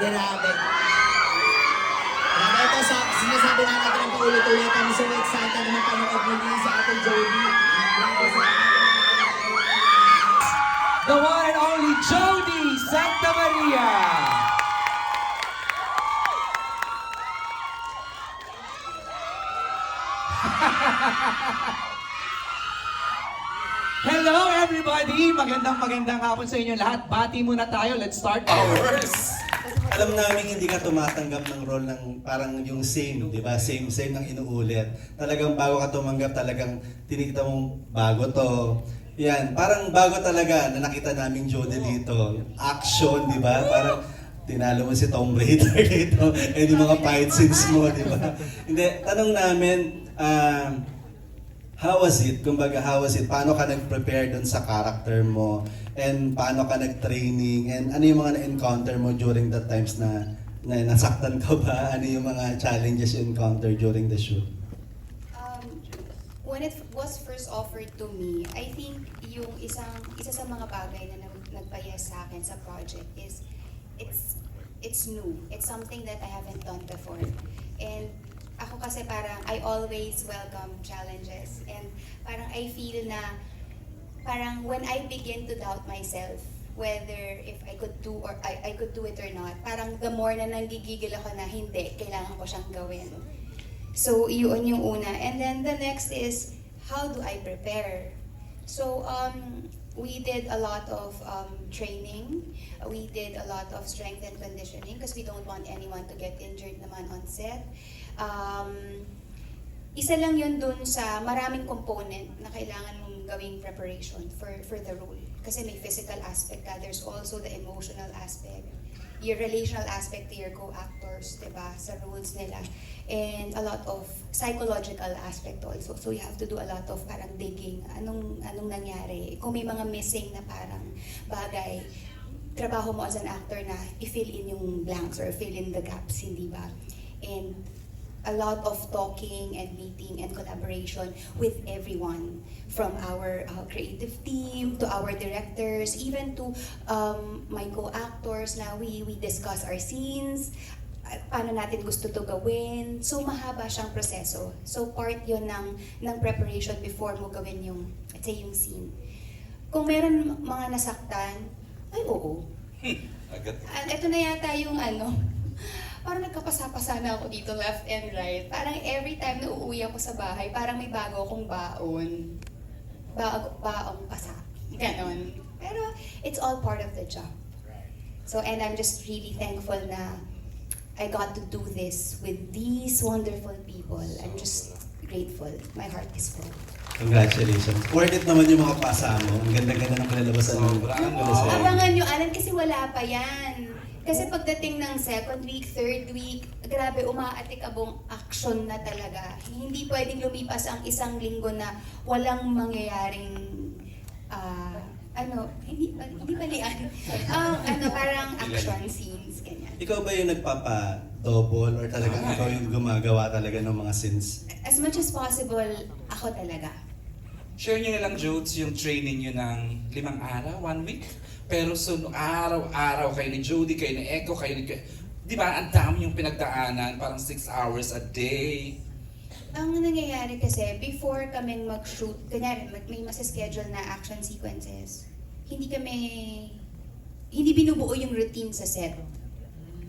Grabe. Grabe ito, sinasabi na natin ang paulit-ulit. I'm so excited naman panood muli sa ating Jody. The one and only Jody Santa Maria. Hello everybody! Magandang hapon sa inyo lahat. Bati muna tayo. Let's start ours. Alam namin hindi ka tumatanggap ng role ng parang yung same, di ba? Same ng inuulit. Talagang bago ka tumanggap, talagang tinikita mong bago to. Yan, parang bago talaga na nakita namin Jody dito. Action, di ba? Parang tinalo mo si Tomb Raider dito. Eh, yung mga fight scenes mo, di ba? Hindi, tanong namin, how was it? Kumbaga, how was it? Paano ka nag-prepare dun sa character mo? And paano ka nag-training? And ano yung mga na-encounter mo during the times na nasaktan ka ba? Ano yung mga challenges you encounter during the shoot? When it was first offered to me, I think yung isa sa mga bagay na nagpa-yes sa akin sa project is it's new. It's something that I haven't done before. And ako kasi parang I always welcome challenges, and parang I feel na parang when I begin to doubt myself whether if I could do or I could do it or not, parang the more na nanggigigil ako na hindi, kailangan ko siyang gawin. So yun yung una, and then the next is how do I prepare? So we did a lot of training. We did a lot of strength and conditioning because we don't want anyone to get injured naman on set. Isa lang yun dun sa maraming component na kailangan mong gawing preparation for the role. Kasi may physical aspect ka, there's also the emotional aspect, your relational aspect to your co-actors, diba, sa roles nila, and a lot of psychological aspect also. So you have to do a lot of parang digging, anong nangyari, kung may mga missing na parang bagay, trabaho mo as an actor na i-fill in yung blanks or fill in the gaps, hindi ba? And a lot of talking and meeting and collaboration with everyone, from our creative team to our directors, even to my co-actors na we discuss our scenes, paano natin gusto to gawin. So mahaba siyang proseso. So part yun ng preparation before mo gawin yung, let's say, yung scene. Kung meron mga nasaktan, ay oo. At ito na yata yung parang nagkapasa-pasa na ako dito left and right. Parang every time na uuwi ako sa bahay, parang may bago akong baon. Baong pasa. Ganon. Pero it's all part of the job. So, and I'm just really thankful na I got to do this with these wonderful people. I'm just grateful. My heart is full. Congratulations. Worth it naman yung mga pasa mo. Ang ganda-ganda ng kalalabasan ng teleserye. Abangan nyo, Alan, kasi wala pa yan. Kasi pagdating ng second week, third week, grabe, umaatikabong action na talaga. Hindi pwedeng lumipas ang isang linggo na walang mangyayaring, hindi balian. Parang action scenes, ganyan. Ikaw ba yung nagpapa-double or talagang ikaw yung gumagawa talaga ng mga scenes? As much as possible, ako talaga. Share nyo na lang, Jodes, yung training nyo ng 5 araw, 1 week. Pero araw-araw kayo ni Jody, kayo ni Echo, kayo ni... Di ba, ang dami yung pinagdaanan, parang 6 hours a day. Ang nangyayari kasi, before kaming mag-shoot, kunyari, may schedule na action sequences, hindi binubuo yung routine sa set.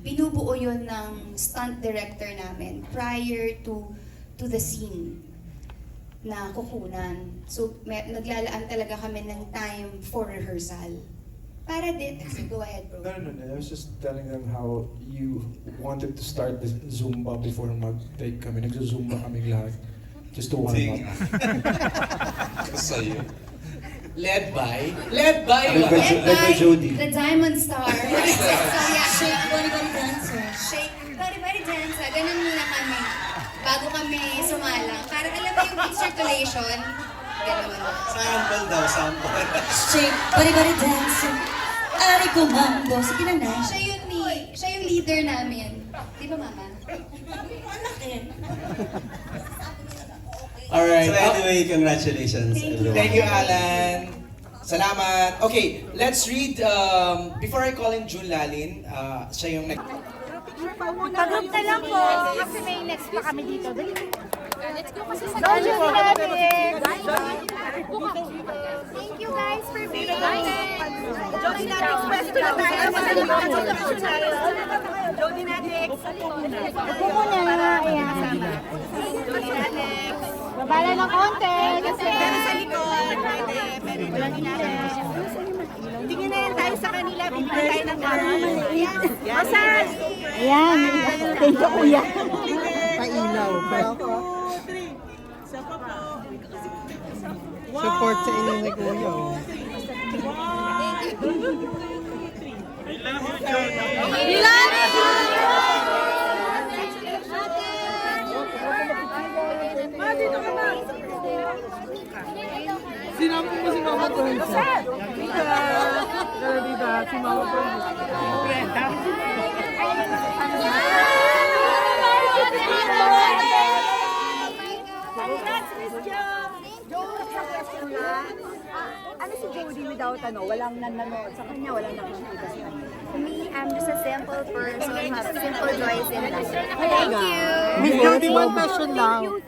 Binubuo yun ng stunt director namin prior to the scene na kukunan. So, naglalaan talaga kami ng time for rehearsal. Para din, go ahead, bro. No. I was just telling them how you wanted to start the Zumba before mag-take kami. Nagzo-Zumba kaming lahat. Just to warm up. Sa'yo. Led by Led by Jody. The Diamond Star. Shake, body dancer. Shake, body dancer. Ganun muna kami. Bago kami sumalang. Para alam mo yung circulation. Ganun. Sample daw, sample. Shake, body dancer. Ari kumando. Sige na na. Siya yung leader namin. Di ba, Mama? Alright. So anyway, congratulations everyone. Thank you, Alan. Salamat. Okay, let's read, before I call in June Lalin, siya yung Pag-group na lang po, kasi may next pa kami dito. Dali. Let's go kasi sa Thank you guys for being here. Jodynatics Festival tayo. Jodynatics. Upo muna nga. Ayan. Jodynatics. Babala ng konti. Kasi sa likod. Walang inalis. Tingin na yan tayo sa kanila. Bibigyan tayo ng karan. Ayan. Masal. Ayan. Thank you, kuya. Pailaw. Support sa inyo ni Kuya. Sinabi mo si Mama Pronsa. Pero dito, si Mama Pronsa. Congrats, Miss Jo! Ano si Jody without walang nanonood sa kanya, walang nakikita sa kanya? For me, I'm just a simple person, have simple joys in life. Thank you! Miss Jody, one question lang.